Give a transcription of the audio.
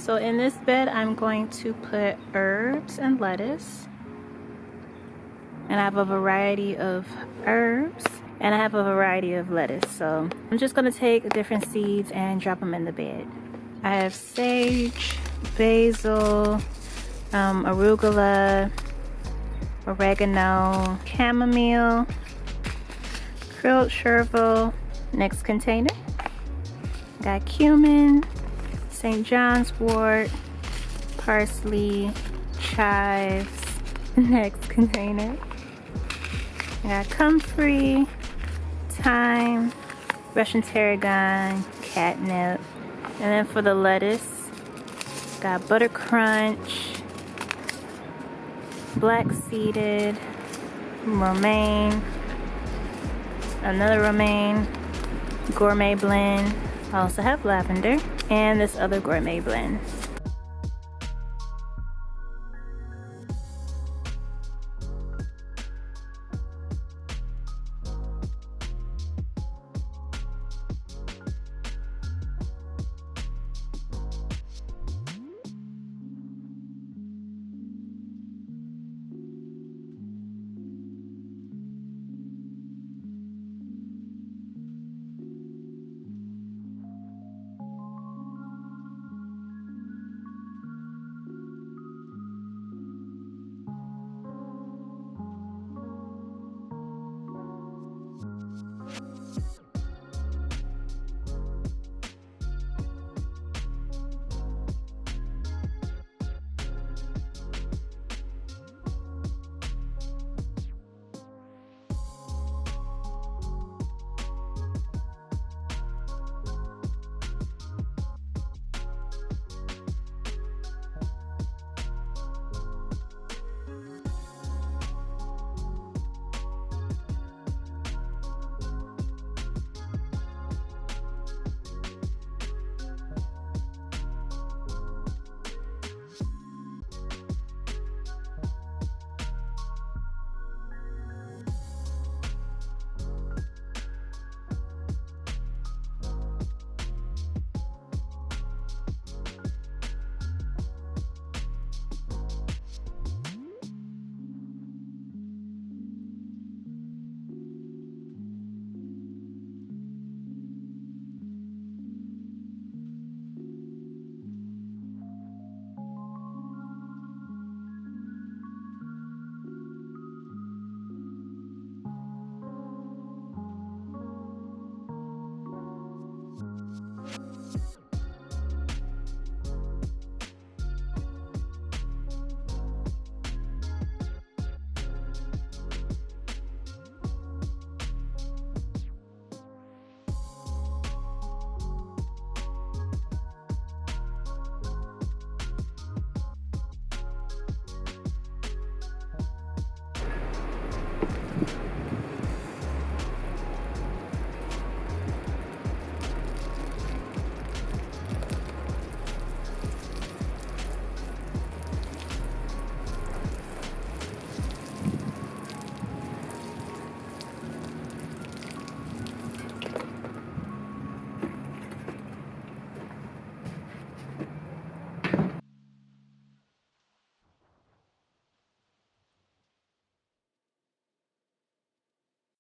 So in this bed, I'm going to put herbs and lettuce. And I have a variety of herbs and I have a variety of lettuce. So I'm just gonna take different seeds and drop them in the bed. I have sage, basil, arugula, oregano, chamomile, grilled chervil. Next container, got cumin, St. John's wort, parsley, chives. Next container, I got comfrey, thyme, Russian tarragon, catnip. And then for the lettuce, got butter crunch, black seeded, romaine, another romaine, gourmet blend. I also have lavender and this other gourmet blend.